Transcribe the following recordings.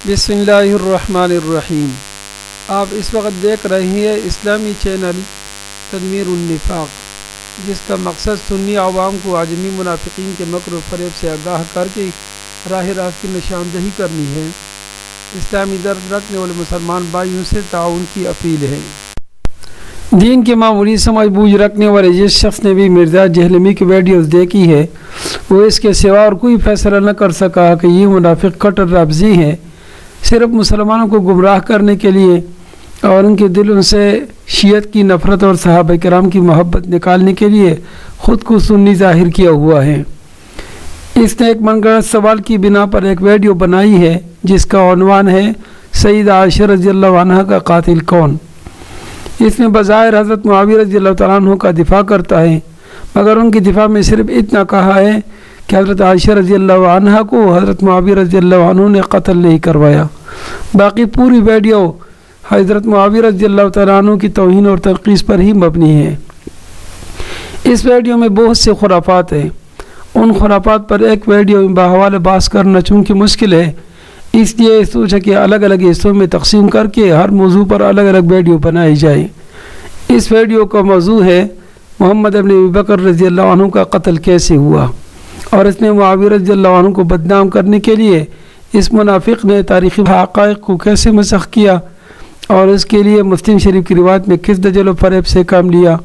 بسم اللہ الرحمن الرحیم۔ آپ اس وقت دیکھ رہے ہیں اسلامی چینل تدمیر النفاق، جس کا مقصد سنی عوام کو عجمی منافقین کے مکر و فریب سے آگاہ کر کے راہ راست کی نشاندہی کرنی ہے۔ اسلامی درد رکھنے والے مسلمان بھائیوں سے تعاون کی اپیل ہے۔ دین کی معمولی سمجھ بوجھ رکھنے والے جس شخص نے بھی مرزا جہلمی کی ویڈیوز دیکھی ہے، وہ اس کے سوا اور کوئی فیصلہ نہ کر سکا کہ یہ منافق کٹر رافضی ہیں۔ صرف مسلمانوں کو گمراہ کرنے کے لیے اور ان کے دلوں سے شیعت کی نفرت اور صحابہ کرام کی محبت نکالنے کے لیے خود کو سنی ظاہر کیا ہوا ہے۔ اس نے ایک من گھڑت سوال کی بنا پر ایک ویڈیو بنائی ہے جس کا عنوان ہے سیدہ عائشہ رضی اللہ عنہا کا قاتل کون۔ اس میں بظاہر حضرت معاویہ رضی اللہ تعالیٰ عنہ کا دفاع کرتا ہے، مگر ان کی دفاع میں صرف اتنا کہا ہے کہ حضرت عائشہ رضی اللہ عنہا کو حضرت معاویہ رضی اللہ عنہ نے قتل نہیں کروایا۔ باقی پوری ویڈیو حضرت معاویہ رضی اللہ تعالیٰ عنہ کی توہین اور تنقیص پر ہی مبنی ہے۔ اس ویڈیو میں بہت سے خرافات ہیں۔ ان خرافات پر ایک ویڈیو بحوالہ بحث کرنا چونکہ مشکل ہے، اس لیے سوچا کہ الگ الگ حصوں میں تقسیم کر کے ہر موضوع پر الگ الگ ویڈیو بنائی جائے۔ اس ویڈیو کا موضوع ہے محمد ابن ابی بکر رضی اللہ عنہ کا قتل کیسے ہوا، اور اس میں معاویہ رضی اللہ عنہ کو بدنام کرنے کے لیے اس منافق نے تاریخی حقائق کو کیسے مسخ کیا، اور اس کے لیے مسلم شریف کی روایت میں کس دجل و فریب سے کام لیا۔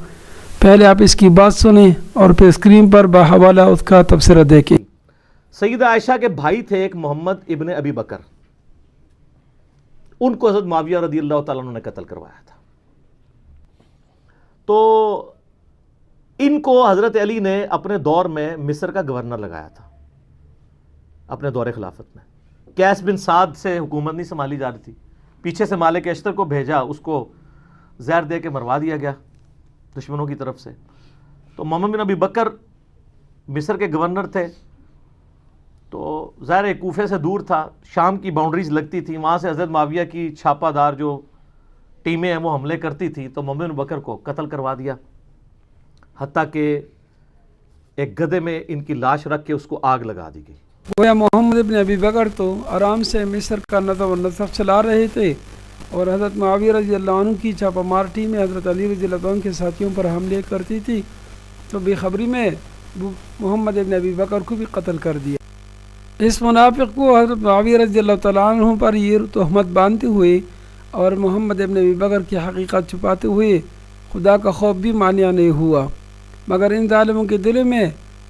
پہلے آپ اس کی بات سنیں اور پھر اسکرین پر بحوالہ اس کا تبصرہ دیکھیں۔ سیدہ عائشہ کے بھائی تھے ایک محمد ابن ابی بکر، ان کو حضرت معاویہ رضی اللہ تعالیٰ عنہ نے قتل کروایا تھا۔ تو ان کو حضرت علی نے اپنے دور میں مصر کا گورنر لگایا تھا، اپنے دور خلافت میں۔ قیس بن سعد سے حکومت نہیں سنبھالی جا رہی تھی، پیچھے سے مالک اشتر کو بھیجا، اس کو زہر دے کے مروا دیا گیا دشمنوں کی طرف سے۔ تو محمد بن ابی بکر مصر کے گورنر تھے، تو ظاہر کوفے سے دور تھا، شام کی باؤنڈریز لگتی تھی، وہاں سے حضرت معاویہ کی چھاپہ دار جو ٹیمیں ہیں وہ حملے کرتی تھی، تو محمد بن بکر کو قتل کروا دیا، حتیٰ کہ ایک گدھے میں ان کی لاش رکھ کے اس کو آگ لگا دی گئی۔ گویا محمد ابن ابی بکر تو آرام سے مصر کا نظم و نسق چلا رہے تھے، اور حضرت معاویہ رضی اللہ عنہ کی چھاپہ مار ٹیم میں حضرت علی رضی اللہ عنہ کے ساتھیوں پر حملے کرتی تھی، تو بے خبری میں محمد ابن ابی بکر کو بھی قتل کر دیا۔ اس منافق کو حضرت معاویہ رضی اللہ تعالیٰ عنہ پر یہ تہمت باندھتے ہوئے اور محمد ابن ابی بکر کی حقیقت چھپاتے ہوئے خدا کا خوف بھی مانع نہیں ہوا، مگر ان ظالموں کے دل میں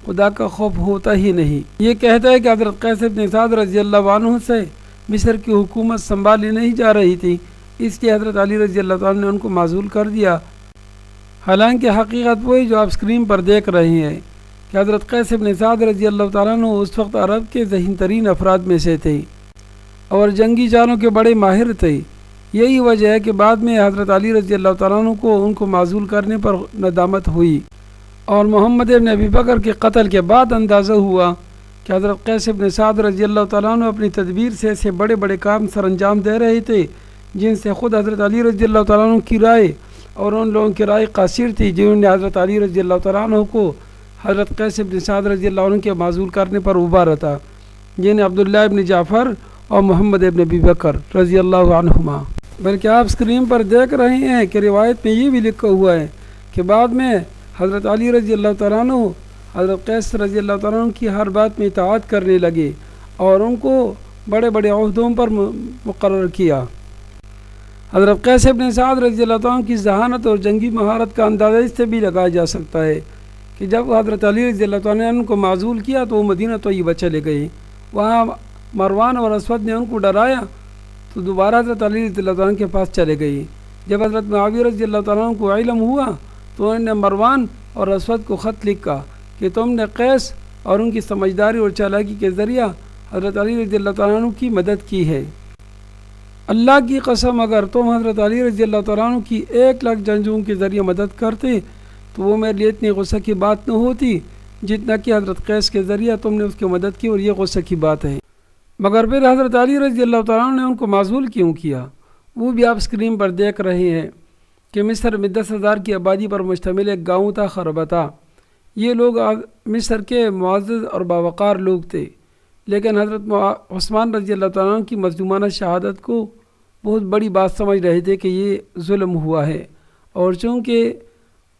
خدا کا خوف ہوتا ہی نہیں۔ یہ کہتا ہے کہ حضرت قیس بن سعد رضی اللہ عنہ سے مصر کی حکومت سنبھالی نہیں جا رہی تھی، اس لیے حضرت علی رضی اللہ تعالیٰ نے ان کو معزول کر دیا۔ حالانکہ حقیقت وہی جو آپ اسکرین پر دیکھ رہے ہیں کہ حضرت قیس بن سعد رضی اللہ تعالیٰ عنہ اس وقت عرب کے ذہین ترین افراد میں سے تھے اور جنگی جانوں کے بڑے ماہر تھے۔ یہی وجہ ہے کہ بعد میں حضرت علی رضی اللہ تعالیٰ عنہ کو ان کو معزول کرنے پر ندامت ہوئی، اور محمد ابن ابی بکر کے قتل کے بعد اندازہ ہوا کہ حضرت قیس بن سعد رضی اللہ تعالیٰ عنہ اپنی تدبیر سے ایسے بڑے بڑے کام سر انجام دے رہے تھے جن سے خود حضرت علی رضی اللہ تعالیٰ عنہ کی رائے اور ان لوگوں کی رائے قاصر تھی جنہوں نے حضرت علی رضی اللہ تعالیٰ عنہ کو حضرت قیس بن سعد رضی اللہ عنہ کے معزول کرنے پر ابھارا تھا، جنہیں عبداللہ ابن جعفر اور محمد ابن ابی بکر رضی اللہ عنہما۔ بلکہ آپ اسکرین پر دیکھ رہے ہیں کہ روایت میں یہ بھی لکھا ہوا ہے کہ بعد میں حضرت علی رضی اللہ تعالیٰ عنہ حضرت قیس رضی اللہ تعالیٰ عنہ کی ہر بات میں اطاعت کرنے لگے اور ان کو بڑے بڑے عہدوں پر مقرر کیا۔ حضرت قیس بن سعد رضی اللہ تعالیٰ عنہ کی ذہانت اور جنگی مہارت کا اندازہ اس سے بھی لگایا جا سکتا ہے کہ جب حضرت علی رضی اللہ تعالیٰ عنہ کو معزول کیا تو وہ مدینہ طیبہ چلے گئے، وہاں مروان اور اسود نے ان کو ڈرایا تو دوبارہ حضرت علی رضی اللہ تعالیٰ عنہ کے پاس چلے گئے۔ جب حضرت معاویہ رضی اللہ تعالیٰ عنہ کو علم ہوا تو انہوں نے مروان اور اسود کو خط لکھا کہ تم نے قیس اور ان کی سمجھداری اور چالاکی کے ذریعہ حضرت علی رضی اللہ تعالیٰ عنہ کی مدد کی ہے۔ اللہ کی قسم اگر تم حضرت علی رضی اللہ تعالیٰ عنہ کی 1,00,000 جنگجوؤں کے ذریعے مدد کرتے تو وہ میرے لیے اتنی غصہ کی بات نہ ہوتی جتنا کہ حضرت قیس کے ذریعہ تم نے اس کی مدد کی، اور یہ غصہ کی بات ہے۔ مگر پھر حضرت علی رضی اللہ تعالیٰ عنہ نے ان کو معزول کیوں کیا، وہ بھی آپ اسکرین پر دیکھ رہے ہیں کہ مصر میں 10,000 کی آبادی پر مشتمل ایک گاؤں تھا خربتہ۔ یہ لوگ مصر کے معزز اور باوقار لوگ تھے، لیکن حضرت عثمان رضی اللہ تعالیٰ عنہ کی مظلومانہ شہادت کو بہت بڑی بات سمجھ رہے تھے کہ یہ ظلم ہوا ہے، اور چونکہ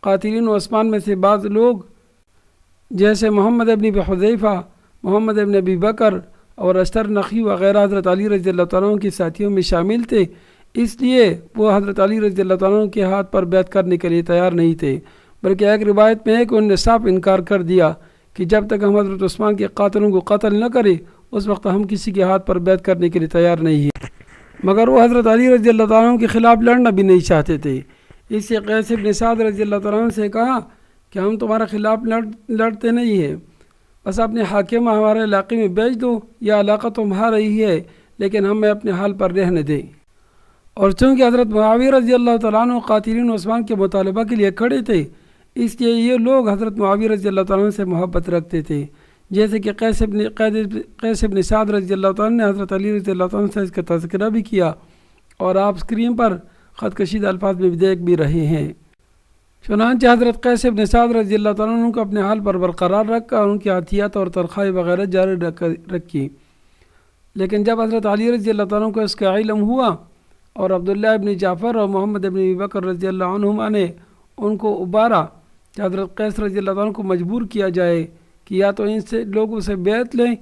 قاتلین عثمان میں سے بعض لوگ جیسے محمد ابن حذیفہ، محمد ابن ابی بکر اور اشتر نخی وغیرہ حضرت علی رضی اللہ تعالیٰ عنہ کے ساتھیوں میں شامل تھے، اس لیے وہ حضرت علی رضی اللہ تعالیٰ عنہ کے ہاتھ پر بیعت کرنے کے لیے تیار نہیں تھے، بلکہ ایک روایت میں ہے کہ انہوں نے صاف انکار کر دیا کہ جب تک ہم حضرت عثمان کے قاتلوں کو قتل نہ کریں اس وقت ہم کسی کے ہاتھ پر بیعت کرنے کے لیے تیار نہیں ہیں۔ مگر وہ حضرت علی رضی اللہ تعالیٰ عنہ کے خلاف لڑنا بھی نہیں چاہتے تھے، اس سے قیس بن سعد رضی اللہ تعالیٰ عنہ سے کہا کہ ہم تمہارے خلاف لڑتے نہیں ہیں، بس اپنے حاکم ہمارے علاقے میں بھیج دو، یا علاقہ تمہارا ہی ہے لیکن ہمیں اپنے حال پر رہنے دیں۔ اور چونکہ حضرت معاویہ رضی اللہ تعالیٰ عنہ قاتلین عثمان کے مطالبہ کے لیے کھڑے تھے، اس لیے یہ لوگ حضرت معاویہ رضی اللہ تعالیٰ عنہ سے محبت رکھتے تھے، جیسے کہ قیس بن سعد رضی اللہ تعالیٰ نے حضرت علی رضی اللہ تعالیٰ سے اس کا تذکرہ بھی کیا، اور آپ اسکرین پر خط کشیدہ الفاظ میں بھی دیکھ بھی رہے ہیں۔ چنانچہ حضرت قیس بن سعد رضی اللہ تعالیٰ عنہ کو اپنے حال پر برقرار رکھا اور ان کی عطیات اور تنخواہیں وغیرہ جاری رکھی، لیکن جب حضرت علی رضی اللہ تعالیٰ عنہ کو اس کا علم ہوا اور عبداللہ ابن جعفر اور محمد ابن ابی بکر رضی اللہ عنہما نے ان کو ابارا کہ حضرت قیس رضی اللہ تعالیٰ عنہ کو مجبور کیا جائے کہ یا تو ان سے لوگوں سے بیعت لیں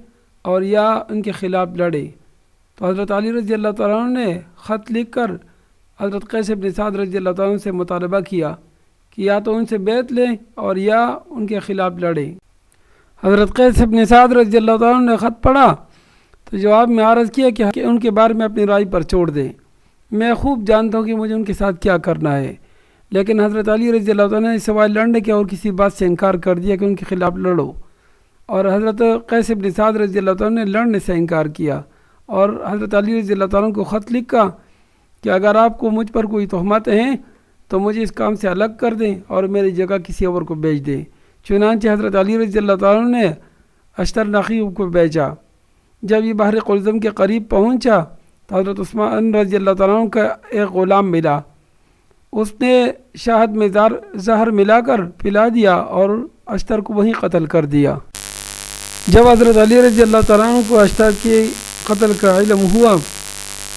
اور یا ان کے خلاف لڑیں، تو حضرت علی رضی اللہ تعالیٰ عنہ نے خط لکھ کر حضرت قیس بن سعد رضی اللہ تعالیٰ عنہ سے مطالبہ کیا کہ یا تو ان سے بیعت لیں اور یا ان کے خلاف لڑیں۔ حضرت قیس بن سعد رضی اللہ تعالیٰ عنہ نے خط پڑھا تو جواب میں عرض کیا کہ ان کے بارے میں اپنی رائے پر چھوڑ دیں، میں خوب جانتا ہوں کہ مجھے ان کے ساتھ کیا کرنا ہے، لیکن حضرت علی رضی اللہ تعالیٰ نے سوائے لڑنے کے اور کسی بات سے انکار کر دیا کہ ان کے خلاف لڑو، اور حضرت قیس بن سعد رضی اللہ تعالیٰ نے لڑنے سے انکار کیا، اور حضرت علی رضی اللہ تعالیٰ کو خط لکھا کہ اگر آپ کو مجھ پر کوئی تہمت ہیں تو مجھے اس کام سے الگ کر دیں اور میری جگہ کسی اور کو بھیج دیں۔ چنانچہ حضرت علی رضی اللہ تعالیٰ نے اشتر نخی کو بھیجا۔ جب یہ بحر قلزم کے قریب پہنچا تو حضرت عثمان رضی اللہ تعالیٰ عنہ کا ایک غلام ملا، اس نے شہد میں زہر ملا کر پلا دیا اور اشتر کو وہیں قتل کر دیا۔ جب حضرت علی رضی اللہ تعالیٰ عنہ کو اشتر کے قتل کا علم ہوا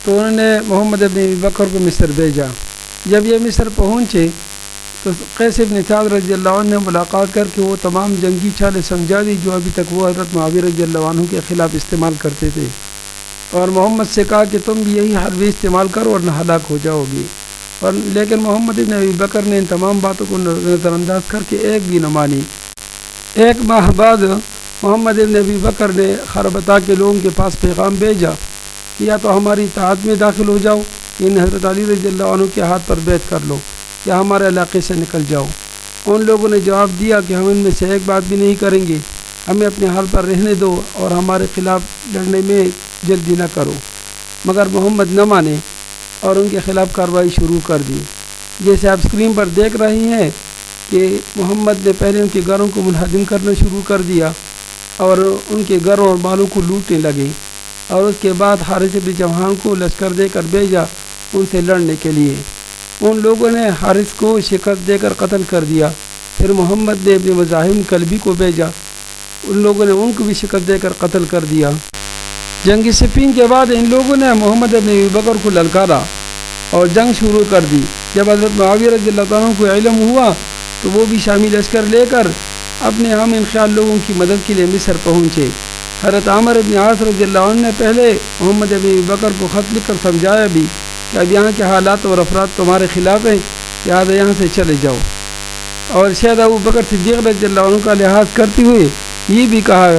تو انہوں نے محمد ابن ابی بکر کو مصر بھیجا۔ جب یہ مصر پہنچے تو قیس بن سعد رضی اللہ عنہ نے ملاقات کر کے وہ تمام جنگی چالیں سمجھا دی جو ابھی تک وہ حضرت معاویہ رضی اللہ عنہ کے خلاف استعمال کرتے تھے، اور محمد سے کہا کہ تم بھی یہی حربے استعمال کرو ورنہ ہلاک ہو جاؤ گے، لیکن محمد ابن ابی بکر نے ان تمام باتوں کو نظر انداز کر کے ایک بھی نہ مانی۔ ایک ماہ بعد محمد ابن ابی بکر نے خربتا کے لوگوں کے پاس پیغام بھیجا کہ یا تو ہماری اطاعت میں داخل ہو جاؤ، یعنی حضرت علی رضی اللہ عنہ کے ہاتھ پر بیعت کر لو، یا ہمارے علاقے سے نکل جاؤ۔ ان لوگوں نے جواب دیا کہ ہم ان میں سے ایک بات بھی نہیں کریں گے، ہمیں اپنے حال پر رہنے دو اور ہمارے خلاف لڑنے میں جلدی نہ کرو، مگر محمد نہ مانے اور ان کے خلاف کارروائی شروع کر دی۔ جیسے آپ اسکرین پر دیکھ رہے ہیں کہ محمد نے پہلے ان کے گھروں کو منہدم کرنا شروع کر دیا اور ان کے گھروں اور بالوں کو لوٹنے لگے، اور اس کے بعد حارث بن جمحان کو لشکر دے کر بھیجا ان سے لڑنے کے لیے۔ ان لوگوں نے حارث کو شکست دے کر قتل کر دیا۔ پھر محمد نے ابن مزاحم کلبی کو بھیجا، ان لوگوں نے ان کو بھی شکست دے کر قتل کر دیا۔ جنگ صفین کے بعد ان لوگوں نے محمد ابن ابی بکر کو للکارا اور جنگ شروع کر دی۔ جب حضرت معاویہ رضی اللہ تعالیٰ کو علم ہوا تو وہ بھی شامی لشکر لے کر اپنے ہم انخیال لوگوں کی مدد کے لیے مصر پہنچے۔ حضرت عامر بن عاص رضی اللہ عنہ نے پہلے محمد ابن ابی بکر کو خط لکھ کر سمجھایا بھی کہ اب یہاں کے حالات اور افراد تمہارے خلاف ہیں، لہٰذا یہاں سے چلے جاؤ، اور شہید ابو بکر صدیق رضی اللہ عنہ کا لحاظ کرتے ہوئے یہ بھی کہا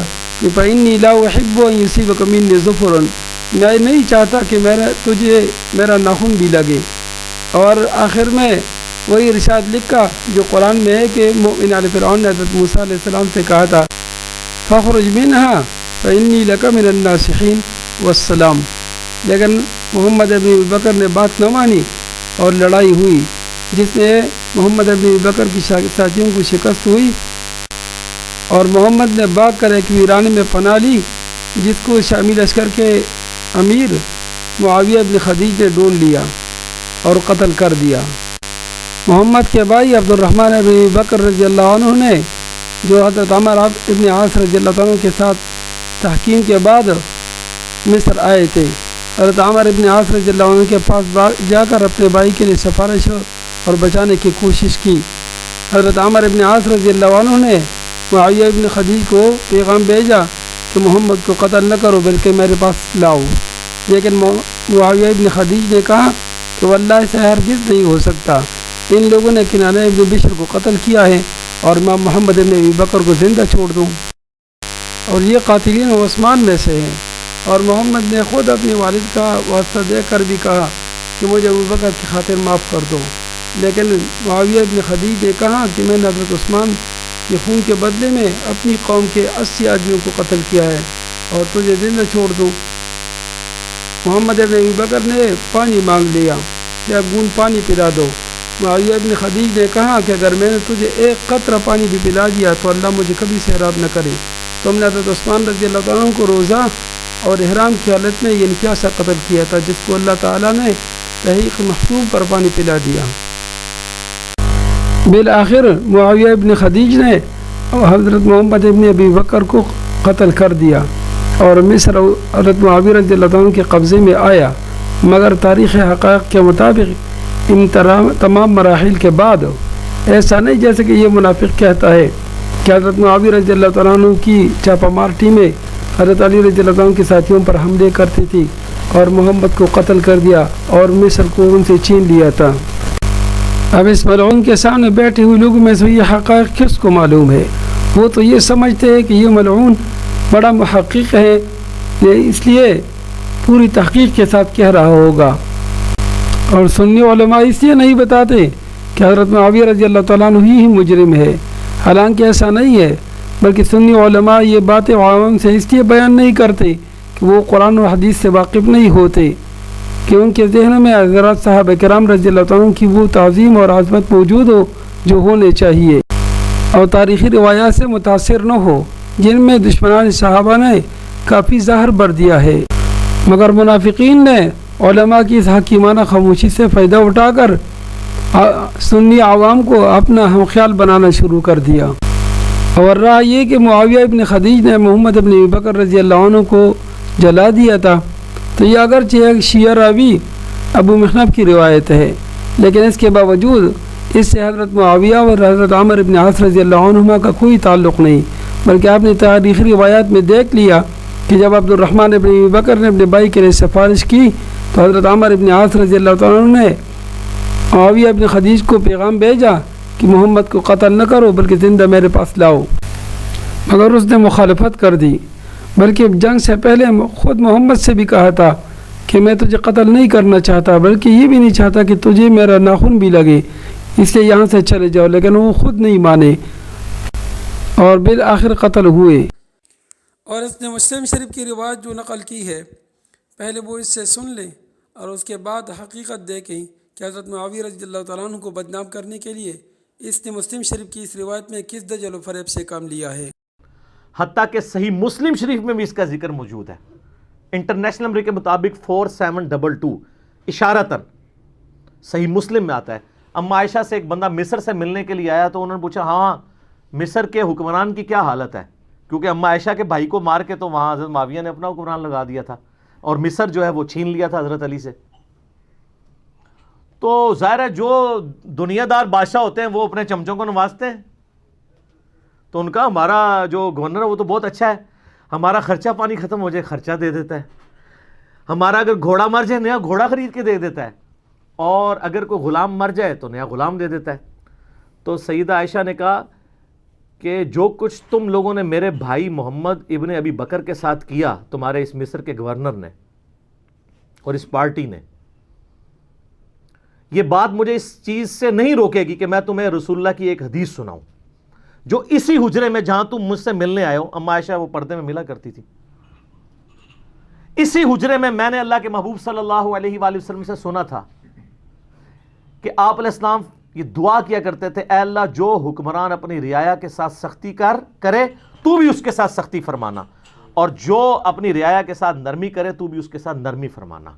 کہ فَإِنِّي لَا أُحِبُّ أَن يُصِيبَكَ مِنِّي ظُفْرٌ، میں نہیں چاہتا کہ تجھے میرا ناخن بھی لگے۔ اور آخر میں وہی ارشاد لکھا جو قرآن میں ہے کہ مؤمن آل فرعون نے حضرت موسیٰ علیہ السلام سے کہا تھا فَاخْرُجْ مِنْهَا فَإِنِّي لَكَ مِنَ النَّاصِحِينَ وَالسَّلَامُ۔ لیکن محمد ابن ابی بکر نے بات نہ مانی اور لڑائی ہوئی، جس میں محمد ابن ابی بکر کی ساتھیوں کو شکست ہوئی، اور محمد نے بھاگ کر ایک ویرانے میں پناہ لی جس کو شامی لشکر کے امیر معاویہ ابن خدیج نے ڈھونڈ لیا اور قتل کر دیا۔ محمد کے بھائی عبد الرحمن ابن ابی بکر رضی اللہ عنہ نے جو حضرت عمر ابن عاص رضی اللہ عنہ کے ساتھ تحکیم کے بعد مصر آئے تھے۔ حضرت عامر ابن عاص رضی اللہ عنہ کے پاس جا کر اپنے بھائی کے لیے سفارش اور بچانے کی کوشش کی۔ حضرت عامر ابن عاص رضی اللہ عنہ نے معاویہ ابن خدیج کو پیغام بھیجا کہ محمد کو قتل نہ کرو بلکہ میرے پاس لاؤ، لیکن معاویہ ابن خدیج نے کہا کہ واللہ سے ہرگز نہیں ہو سکتا، ان لوگوں نے کنانہ ابن بشر کو قتل کیا ہے اور امام محمد ابن ابی بکر کو زندہ چھوڑ دوں، اور یہ قاتلین عثمان میں سے ہیں۔ اور محمد نے خود اپنے والد کا واسطہ دے کر بھی کہا کہ مجھے ابو بکر کی خاطر معاف کر دو، لیکن معاویہ ابن خدیج نے کہا کہ میں نے حضرت عثمان کے خون کے بدلے میں اپنی قوم کے 80 آدمیوں کو قتل کیا ہے اور تجھے زندہ چھوڑ دوں۔ محمد ابن ابی بکر نے پانی مانگ لیا کہ اب گون پانی پلا دو۔ معاویہ ابن خدیج نے کہا کہ اگر میں نے تجھے ایک قطرہ پانی بھی پلا دیا تو اللہ مجھے کبھی سے حرام نہ کرے۔ تم نے حضرت عثمان رضی اللہ عنہ کو روزہ اور احرام کی حالت میں یہ پیاسا قتل کیا تھا، جس کو اللہ تعالیٰ نے تحقیق محسوب پر پانی پلا دیا۔ بالآخر معاویہ ابن خدیج نے حضرت محمد ابن ابی بکر کو قتل کر دیا اور مصر حضرت معاویہ رضی اللہ عنہ کے قبضے میں آیا، مگر تاریخ حقائق کے مطابق ان تمام مراحل کے بعد ایسا نہیں جیسے کہ یہ منافق کہتا ہے کہ حضرت معاویہ رضی اللہ عنہ کی چھاپہ مار ٹیمیں حضرت علی رضی اللہ عنہ کے ساتھیوں پر حملے کرتی تھی اور محمد کو قتل کر دیا اور مصر کو ان سے چھین لیا تھا۔ اب اس ملعون کے سامنے بیٹھے ہوئے لوگوں میں سے یہ حقائق کس کو معلوم ہے؟ وہ تو یہ سمجھتے ہیں کہ یہ ملعون بڑا محقق ہے، اس لیے پوری تحقیق کے ساتھ کہہ رہا ہوگا، اور سنی علماء اس لیے نہیں بتاتے کہ حضرت معاویہ رضی اللہ تعالیٰ عنہ ہی مجرم ہے، حالانکہ ایسا نہیں ہے، بلکہ سنی علماء یہ باتیں عوام سے اس لیے بیان نہیں کرتے کہ وہ قرآن و حدیث سے واقف نہیں ہوتے، کہ ان کے ذہن میں حضرات صحابہ کرام رضی اللہ عنہ کی وہ تعظیم اور عظمت موجود ہو جو ہونے چاہیے، اور تاریخی روایات سے متاثر نہ ہو جن میں دشمنان صحابہ نے کافی ظاہر بر دیا ہے، مگر منافقین نے علماء کی اس حکیمانہ خاموشی سے فائدہ اٹھا کر سنی عوام کو اپنا ہم خیال بنانا شروع کر دیا۔ اور رہا یہ کہ معاویہ ابن خدیج نے محمد ابن ابی بکر رضی اللہ عنہ کو جلا دیا تھا، تو یہ اگرچہ ایک شیعہ راوی ابو مخنف کی روایت ہے، لیکن اس کے باوجود اس سے حضرت معاویہ اور حضرت عامر ابن عاص رضی اللہ عنہما کا کوئی تعلق نہیں، بلکہ آپ نے تاریخی روایات میں دیکھ لیا کہ جب عبد الرحمن ابن ابی بکر نے اپنے بھائی کے لیے سفارش کی تو حضرت عامر ابن عاص رضی اللہ تعالیٰ عنہ نے معاویہ ابن خدیج کو پیغام بھیجا کہ محمد کو قتل نہ کرو بلکہ زندہ میرے پاس لاؤ، مگر اس نے مخالفت کر دی، بلکہ جنگ سے پہلے خود محمد سے بھی کہا تھا کہ میں تجھے قتل نہیں کرنا چاہتا، بلکہ یہ بھی نہیں چاہتا کہ تجھے میرا ناخن بھی لگے، اس لیے یہاں سے چلے جاؤ، لیکن وہ خود نہیں مانے اور بالآخر قتل ہوئے۔ اور اس نے مسلم شریف کی روایت جو نقل کی ہے، پہلے وہ اس سے سن لیں اور اس کے بعد حقیقت دیکھیں کہ حضرت معاویہ رضی اللہ تعالیٰ عنہ کو بدنام کرنے کے لیے اس نے مسلم شریف کی اس روایت میں کس دجل و فریب سے کام لیا ہے۔ حتیٰ کہ صحیح مسلم شریف میں بھی اس کا ذکر موجود ہے، انٹرنیشنل نمبر کے مطابق 4722 اشارتاً صحیح مسلم میں آتا ہے۔ اما عائشہ سے ایک بندہ مصر سے ملنے کے لیے آیا تو انہوں نے پوچھا ہاں مصر کے حکمران کی کیا حالت ہے، کیونکہ اما عائشہ کے بھائی کو مار کے تو وہاں حضرت معاویہ نے اپنا حکمران لگا دیا تھا اور مصر جو ہے وہ چھین لیا تھا حضرت علی سے۔ تو ظاہر ہے جو دنیا دار بادشاہ ہوتے ہیں وہ اپنے چمچوں کو نوازتے ہیں، تو ان کا ہمارا جو گورنر ہے وہ تو بہت اچھا ہے، ہمارا خرچہ پانی ختم ہو جائے خرچہ دے دیتا ہے، ہمارا اگر گھوڑا مر جائے نیا گھوڑا خرید کے دے دیتا ہے، اور اگر کوئی غلام مر جائے تو نیا غلام دے دیتا ہے۔ تو سیدہ عائشہ نے کہا کہ جو کچھ تم لوگوں نے میرے بھائی محمد ابن ابی بکر کے ساتھ کیا، تمہارے اس مصر کے گورنر نے اور اس پارٹی نے، یہ بات مجھے اس چیز سے نہیں روکے گی کہ میں تمہیں رسول اللہ کی ایک حدیث سناؤں جو اسی حجرے میں جہاں تم مجھ سے ملنے آئے ہو، اما عائشہ وہ پردے میں ملا کرتی تھی، اسی حجرے میں نے اللہ کے محبوب صلی اللہ علیہ وآلہ وسلم سے سنا تھا کہ آپ علیہ السلام یہ دعا کیا کرتے تھے، اے اللہ جو حکمران اپنی رعایا کے ساتھ سختی کرے تو بھی اس کے ساتھ سختی فرمانا، اور جو اپنی رعایا کے ساتھ نرمی کرے تو بھی اس کے ساتھ نرمی فرمانا،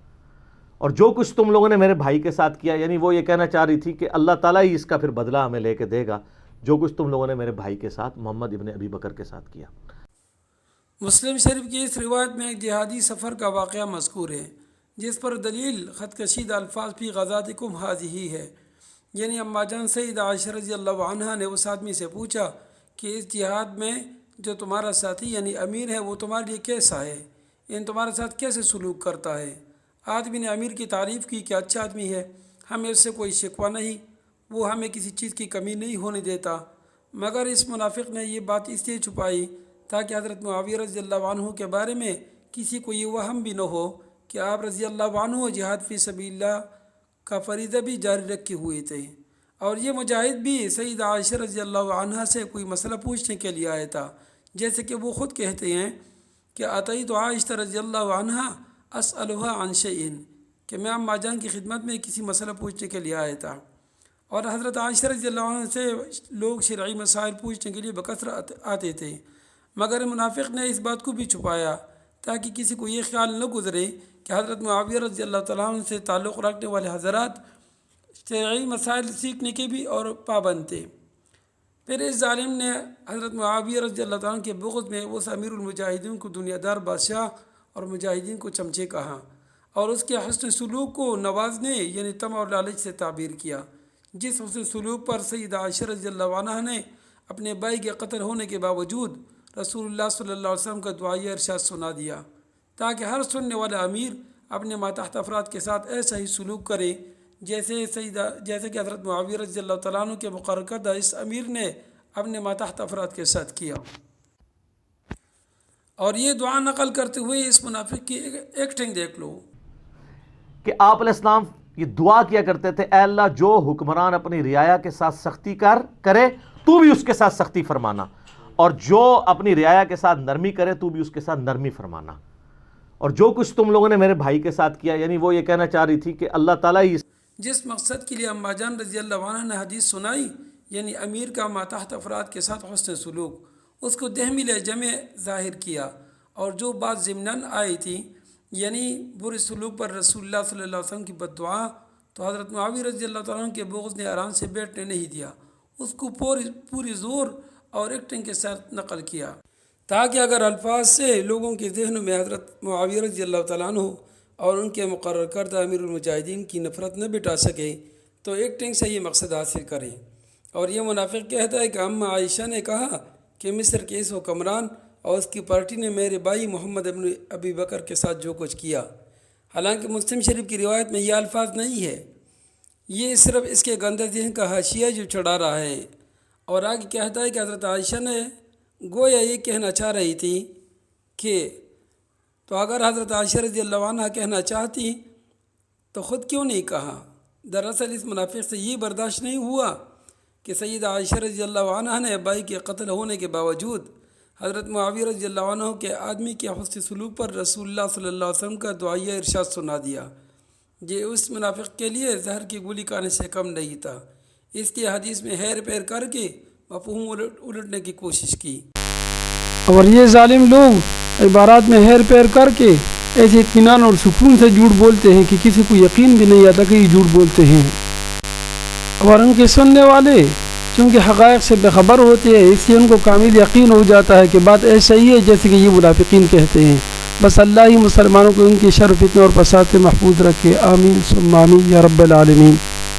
اور جو کچھ تم لوگوں نے میرے بھائی کے ساتھ کیا، یعنی وہ یہ کہنا چاہ رہی تھی کہ اللہ تعالیٰ ہی اس کا پھر بدلہ ہمیں لے کے دے گا جو کچھ تم لوگوں نے میرے بھائی کے ساتھ محمد ابن ابی بکر کے ساتھ کیا۔ مسلم شریف کی اس روایت میں ایک جہادی سفر کا واقعہ مذکور ہے، جس پر دلیل خط کشید الفاظ فی غزاتکم ہی ہے، یعنی اما جان سیدہ عائشہ رضی اللہ عنہا نے اس آدمی سے پوچھا کہ اس جہاد میں جو تمہارا ساتھی یعنی امیر ہے وہ تمہارے لیے کیسا ہے، یعنی تمہارے ساتھ کیسے سلوک کرتا ہے۔ آدمی نے امیر کی تعریف کی کہ اچھا آدمی ہے، ہمیں اس سے کوئی شکوہ نہیں، وہ ہمیں کسی چیز کی کمی نہیں ہونے دیتا، مگر اس منافق نے یہ بات اس لیے چھپائی تاکہ حضرت معاویہ رضی اللہ عنہ کے بارے میں کسی کو یہ وہم بھی نہ ہو کہ آپ رضی اللہ عنہ جہاد فی سبیل اللہ کا فریضہ بھی جاری رکھے ہوئے تھے، اور یہ مجاہد بھی سیدہ عائشہ رضی اللہ عنہا سے کوئی مسئلہ پوچھنے کے لیے آیا تھا، جیسے کہ وہ خود کہتے ہیں کہ اتیت عائشہ رضی اللہ عنہا اسألها عن شیء، کہ میں اما جان کی خدمت میں کسی مسئلہ پوچھنے کے لیے آیا تھا۔ اور حضرت عائشہ رضی اللہ عنہ سے لوگ شرعی مسائل پوچھنے کے لیے بکثرت آتے تھے، مگر منافق نے اس بات کو بھی چھپایا تاکہ کسی کو یہ خیال نہ گزرے کہ حضرت معاویہ رضی اللہ تعالیٰ عنہ سے تعلق رکھنے والے حضرات شرعی مسائل سیکھنے کے بھی اور پابند تھے۔ پھر اس ظالم نے حضرت معاویہ رضی اللہ تعالیٰ عنہ کے بغض میں اس امیر المجاہدین کو دنیا دار بادشاہ اور مجاہدین کو چمچے کہا، اور اس کے حسن سلوک کو نوازنے یعنی طمع اور لالچ سے تعبیر کیا، جس حسن سلوک پر سیدہ عائشہ رضی اللہ عنہا نے اپنے بھائی کے قتل ہونے کے باوجود رسول اللہ صلی اللہ علیہ وسلم کا دعائیہ ارشاد سنا دیا تاکہ ہر سننے والا امیر اپنے ماتحت افراد کے ساتھ ایسا ہی سلوک کرے جیسے کہ حضرت معاویہ رضی اللہ تعالیٰ عنہ کے مقرر کردہ اس امیر نے اپنے ماتحت افراد کے ساتھ کیا۔ اور یہ دعا نقل کرتے ہوئے اس منافق کی ایکٹنگ دیکھ لو کہ آپ علیہ السلام یہ دعا کیا کرتے تھے، اے اللہ جو حکمران اپنی رعایا کے ساتھ سختی کرے تو بھی اس کے ساتھ سختی فرمانا، اور جو اپنی رعایا کے ساتھ نرمی کرے تو بھی اس کے ساتھ نرمی فرمانا۔ اور جو کچھ تم لوگوں نے میرے بھائی کے ساتھ کیا، یعنی وہ یہ کہنا چاہ رہی تھی کہ اللہ تعالیٰ ہی جس مقصد کے لیے اما جان رضی اللہ عنہ نے حدیث سنائی، یعنی امیر کا ماتحت افراد کے ساتھ حسن سلوک، اس کو دہمی لہجے میں ظاہر کیا، اور جو بات ضمناً آئی تھی یعنی برے سلوک پر رسول اللہ صلی اللہ علیہ وسلم کی بد دعا، تو حضرت معاویہ رضی اللہ تعالیٰ عنہ کے بغض نے آرام سے بیٹھنے نہیں دیا، اس کو پوری زور اور ایکٹنگ کے ساتھ نقل کیا تاکہ اگر الفاظ سے لوگوں کے ذہنوں میں حضرت معاویہ رضی اللہ تعالیٰ عنہ اور ان کے مقرر کردہ امیر المجاہدین کی نفرت نہ بٹا سکے تو ایکٹنگ سے یہ مقصد حاصل کریں۔ اور یہ منافق کہتا ہے کہ اما عائشہ نے کہا کہ مصر کے اس حکمران اور اس کی پارٹی نے میرے بھائی محمد ابن ابی بکر کے ساتھ جو کچھ کیا، حالانکہ مسلم شریف کی روایت میں یہ الفاظ نہیں ہے، یہ صرف اس کے گندے ذہن کا حاشیہ جو چڑھا رہا ہے۔ اور آگے کہتا ہے کہ حضرت عائشہ نے گویا یہ کہنا چاہ رہی تھی کہ تو اگر حضرت عائشہ رضی اللہ عنہ کہنا چاہتی تو خود کیوں نہیں کہا۔ دراصل اس منافق سے یہ برداشت نہیں ہوا کہ سیدہ عائشہ رضی اللہ عنہ نے بھائی کے قتل ہونے کے باوجود حضرت معاویہ رضی اللہ عنہ کے آدمی کے حسن سلوک پر رسول اللہ صلی اللہ علیہ وسلم کا دعائیہ ارشاد سنا دیا۔ یہ اس منافق کے لیے زہر کی گولی کھانے سے کم نہیں تھا، اس کی حدیث میں ہیر پیر کر کے مفہوم الٹنے کی کوشش کی۔ اور یہ ظالم لوگ عبارات میں ہیر پیر کر کے ایسے اطمینان اور سکون سے جھوٹ بولتے ہیں کہ کسی کو یقین بھی نہیں آتا کہ یہ جھوٹ بولتے ہیں، اور ان کے سننے والے چونکہ حقائق سے بے خبر ہوتے ہیں اس لیے ان کو کامل یقین ہو جاتا ہے کہ بات ایسا ہی ہے جیسے کہ یہ منافقین کہتے ہیں۔ بس اللہ ہی مسلمانوں کو ان کی شر فتنہ اور فساد سے محفوظ رکھے، آمین ثم آمین یا رب العالمین۔